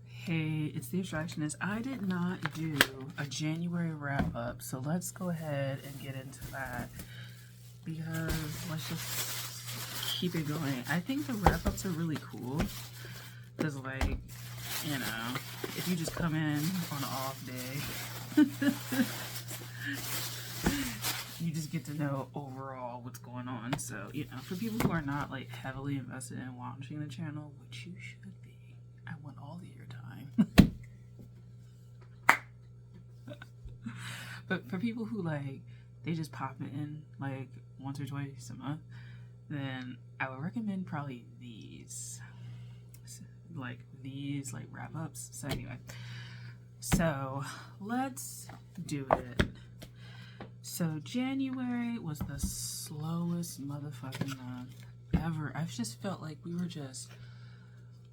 Hey, it's the Abstractionist. I did not do a January wrap up, so let's go ahead and get into that because let's just keep it going. I think the wrap ups are really cool because, like, you know, if you just come in on an off day, you just get to know overall what's going on. So, you know, for people who are not like heavily invested in watching the channel, which you should be, I want all of your time. But for people who like, they just pop it in like once or twice a month, then I would recommend probably these wrap ups. So anyway, so let's do it. So January was the slowest motherfucking month ever. I've just felt like we were just,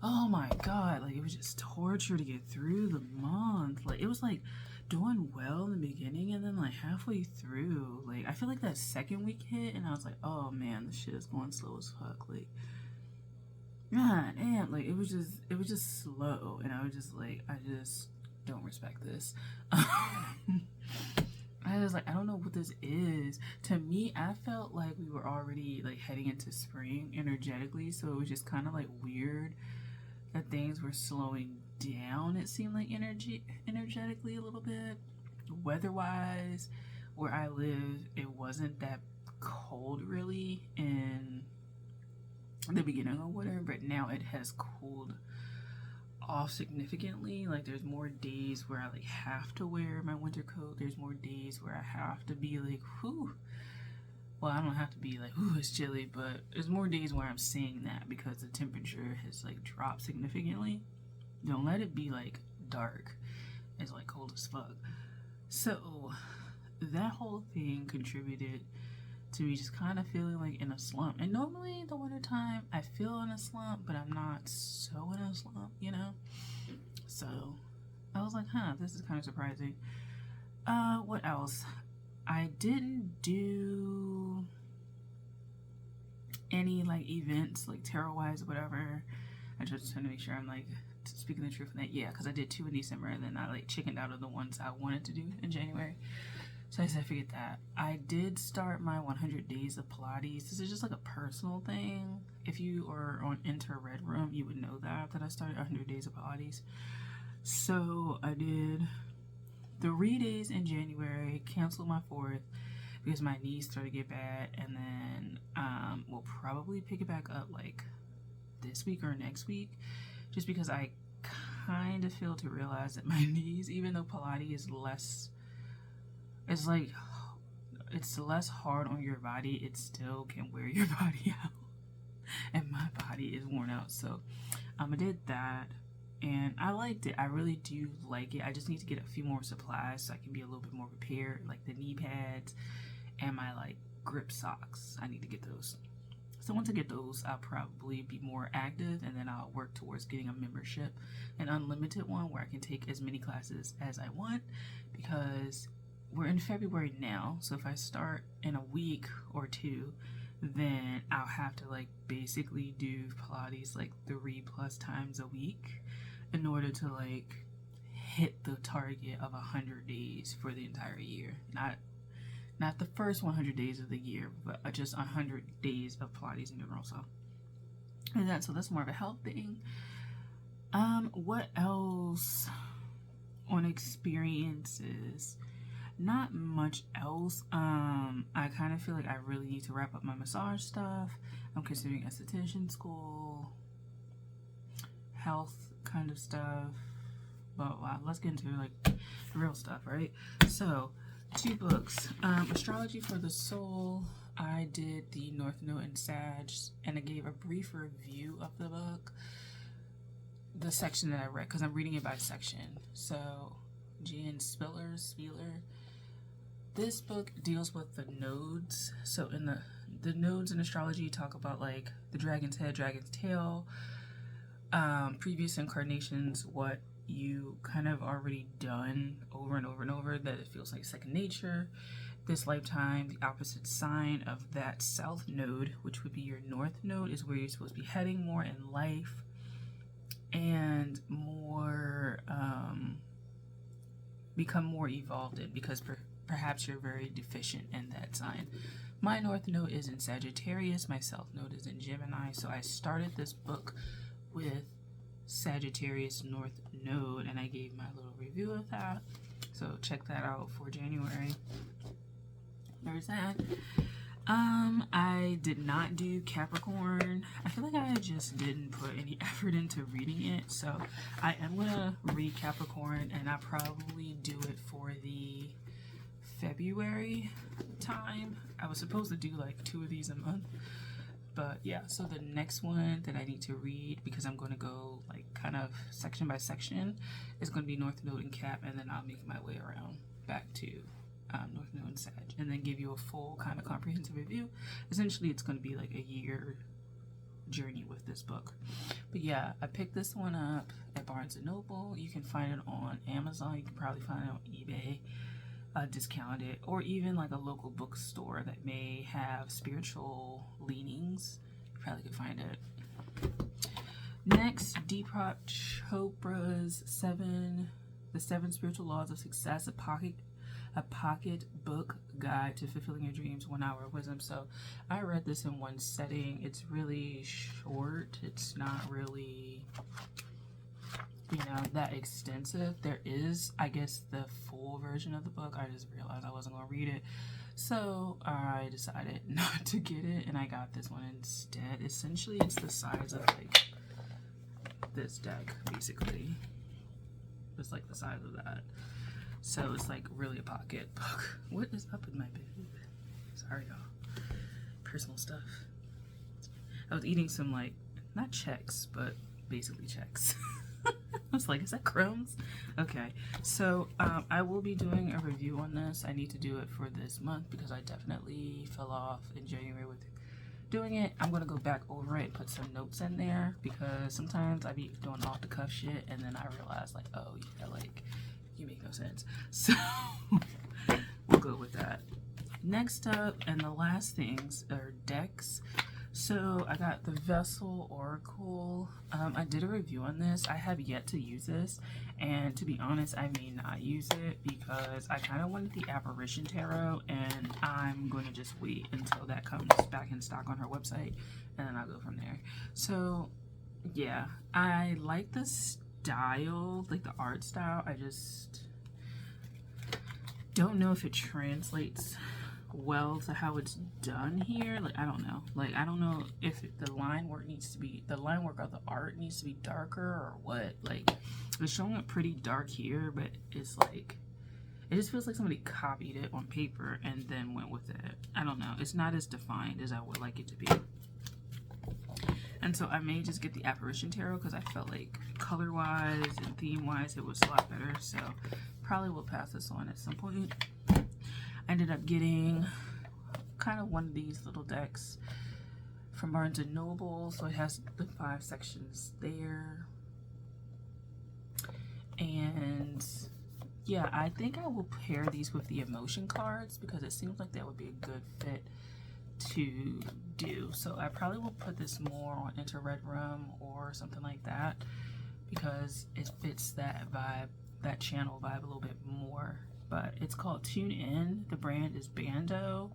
oh my god, like it was just torture to get through the month. Like it was like doing well in the beginning and then like halfway through, like I feel like that second week hit and I was like, oh man, this shit is going slow as fuck. Like, god damn, like it was just slow and I was just like, I just don't respect this. I was like, I don't know what this is. To me, I felt like we were already like heading into spring energetically, so it was just kind of like weird that things were slowing down. It seemed like energetically a little bit. Weather-wise, where I live, it wasn't that cold really in the beginning of winter, but now it has cooled off significantly. Like there's more days where I like have to wear my winter coat. There's more days where I have to be like, whew. Well, I don't have to be like, ooh, it's chilly, but there's more days where I'm seeing that because the temperature has like dropped significantly. Don't let it be like dark. It's like cold as fuck. So that whole thing contributed to me just kind of feeling like in a slump. And normally in the wintertime, I feel in a slump, but I'm not so in a slump, you know? So I was like, huh, this is kind of surprising. What else? I didn't do any like events, like tarot wise or whatever. I just trying to make sure I'm like speaking the truth in that. Yeah, because I did 2 in December and then I like chickened out of the ones I wanted to do in January. So I said, forget that. I did start my 100 days of Pilates. This is just like a personal thing. If you are on Enter Red Room, you would know that I started 100 days of Pilates. So I did 3 days in January, canceled my 4th because my knees started to get bad, and then we'll probably pick it back up like this week or next week, just because I kind of failed to realize that my knees, even though Pilates is less, it's like it's less hard on your body, it still can wear your body out, and my body is worn out. So I did that and I liked it. I really do like it. I just need to get a few more supplies so I can be a little bit more prepared, like the knee pads and my like grip socks. I need to get those. So once I get those, I'll probably be more active, and then I'll work towards getting a membership, an unlimited one where I can take as many classes as I want, because we're in February now. So if I start in a week or 2, then I'll have to like basically do Pilates like 3+ times a week in order to like hit the target of 100 days for the entire year. Not the first 100 days of the year, but just 100 days of Pilates in general. So that's more of a health thing. What else on experiences? Not much else. I kind of feel like I really need to wrap up my massage stuff. I'm considering esthetician school, health kind of stuff. But wow, let's get into like the real stuff, right? So 2 books. Astrology for the Soul. I did the North Node and Sag, and I gave a brief review of the book, the section that I read, because I'm reading it by section. So Jan Spiller. This book deals with the nodes. So in the nodes in astrology talk about like the dragon's head, dragon's tail, previous incarnations, what you kind of already done over and over and over, that it feels like second nature. This lifetime, the opposite sign of that south node, which would be your north node, is where you're supposed to be heading more in life. And become more evolved in, because perhaps you're very deficient in that sign. My North Node is in Sagittarius, my South Node is in Gemini, so I started this book with Sagittarius North Node, and I gave my little review of that, so check that out for January. There's that. I did not do Capricorn. I feel like I just didn't put any effort into reading it, so I am gonna read Capricorn, and I'll probably do it for the February time. I was supposed to do like 2 of these a month, but yeah, so the next one that I need to read, because I'm going to go like kind of section by section, is going to be North Node and Cap, and then I'll make my way around back to North Node and Sag, and then give you a full kind of comprehensive review. Essentially, it's going to be like a year journey with this book. But yeah, I picked this one up at Barnes & Noble. You can find it on Amazon. You can probably find it on eBay. Discounted, or even like a local bookstore that may have spiritual leanings. You probably could find it. Next, Deepak Chopra's The Seven Spiritual Laws of Success, a pocket book guide to fulfilling your dreams, 1 hour of wisdom. So I read this in one setting. It's really short. It's not really, you know, that extensive. There is, I guess, the full version of the book. I just realized I wasn't going to read it, so I decided not to get it, and I got this one instead. Essentially, it's the size of like this deck, basically. It's like the size of that, so it's like really a pocket book. What is up in my bed? Sorry, y'all. Personal stuff. I was eating some, like, not Chex, but basically Chex. I was like, is that crumbs? Okay, so I will be doing a review on this. I need to do it for this month because I definitely fell off in January with doing it. I'm going to go back over it, put some notes in there, because sometimes I be doing off the cuff shit and then I realize like, oh yeah, like you make no sense. So we'll go with that. Next up, and the last things are decks. So I got the Vessel Oracle. I did a review on this. I have yet to use this, and to be honest, I may not use it because I kind of wanted the Apparition Tarot, and I'm going to just wait until that comes back in stock on her website, and then I'll go from there. So yeah, I like the style, like the art style. I just don't know if it translates well to how it's done here. Like, I don't know. Like, I don't know if the line work of the art needs to be darker or what. Like, it's showing up pretty dark here, but it's like, it just feels like somebody copied it on paper and then went with it. I don't know. It's not as defined as I would like it to be. And so I may just get the Apparition Tarot because I felt like color-wise and theme-wise it was a lot better. So probably will pass this on at some point. I ended up getting kind of one of these little decks from Barnes & Noble. So it has the 5 sections there. And yeah, I think I will pair these with the emotion cards because it seems like that would be a good fit to do. So I probably will put this more into Red Rum or something like that because it fits that vibe, that channel vibe a little bit more. But it's called Tune In. The brand is Bando,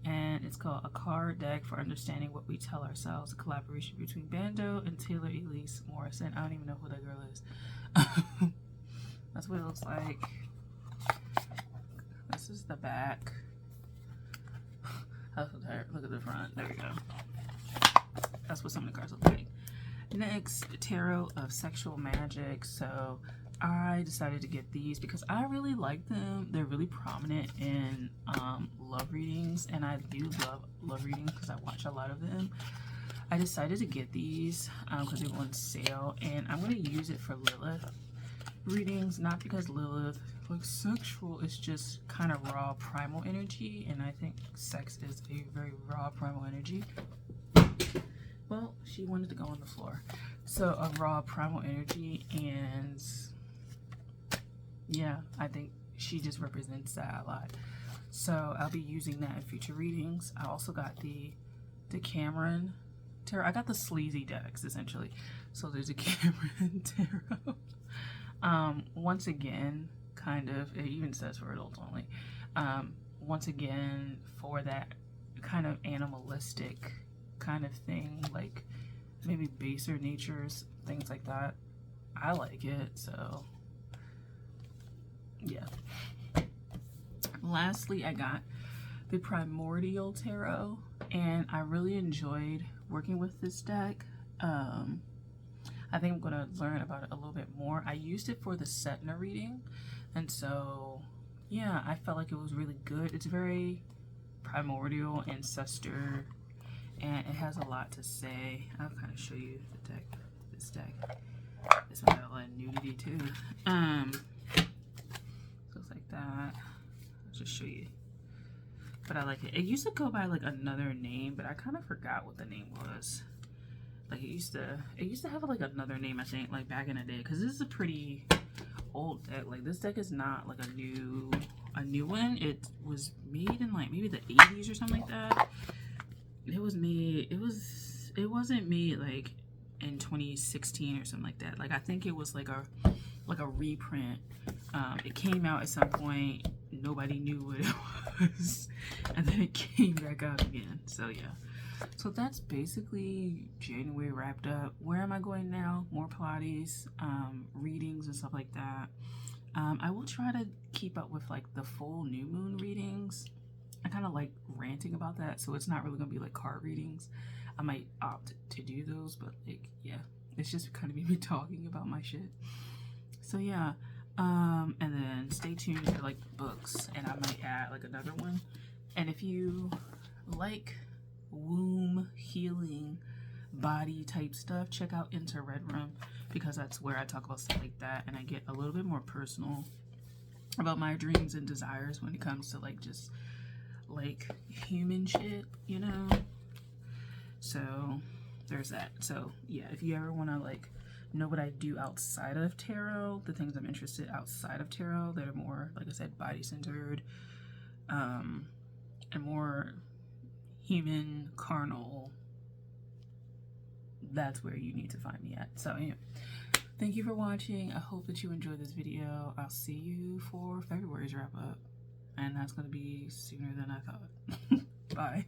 and it's called A Card Deck for Understanding What We Tell Ourselves, a collaboration between Bando and Taylor Elise Morrison. I don't even know who that girl is. That's what it looks like. This is the back. Look at the front. There we go. That's what some of the cards look like. Next, Tarot of Sexual Magic. So I decided to get these because I really like them. They're really prominent in love readings, and I do love readings because I watch a lot of them. I decided to get these because they were on sale, and I'm going to use it for Lilith readings, not because Lilith looks sexual. It's just kind of raw primal energy, and I think sex is a very raw primal energy. Well, she wanted to go on the floor. So a raw primal energy, and yeah, I think she just represents that a lot. So I'll be using that in future readings. I also got the Decameron Tarot. I got the sleazy decks, essentially. So there's a Decameron Tarot. Once again, kind of, it even says for adults only. Once again, for that kind of animalistic kind of thing, like maybe baser natures, things like that. I like it, so yeah. Lastly, I got the Primordial Tarot, and I really enjoyed working with this deck. I think I'm gonna learn about it a little bit more. I used it for the Setna reading, and so yeah, I felt like it was really good. It's very primordial, ancestor, and it has a lot to say. I'll kind of show you the deck. This deck. This one got a lot of nudity too. So it's like that. I'll just show you. But I like it. It used to go by like another name, but I kind of forgot what the name was. Like it used to have like another name, I think, like back in the day. Because this is a pretty old deck. Like this deck is not like a new one. It was made in like maybe the 80s or something like that. It was made. It wasn't made like in 2016 or something like that. Like I think it was like a reprint. It came out at some point. Nobody knew what it was, and then it came back out again. So yeah. So that's basically January wrapped up. Where am I going now? More Pilates, readings and stuff like that. I will try to keep up with like the full new moon readings. I kind of like ranting about that, so it's not really gonna be like card readings. I might opt to do those, but like yeah, it's just kind of me talking about my shit. So yeah, and then stay tuned for like books, and I might add like another one. And if you like womb healing body type stuff, check out Into Red Room, because that's where I talk about stuff like that, and I get a little bit more personal about my dreams and desires when it comes to like just like human shit, you know. So there's that. So yeah, if you ever want to like know what I do outside of tarot, the things I'm interested outside of tarot that are more, like I said, body centered, and more human, carnal, that's where you need to find me at. So yeah, thank you for watching. I hope that you enjoyed this video. I'll see you for February's wrap up, and that's going to be sooner than I thought. Bye.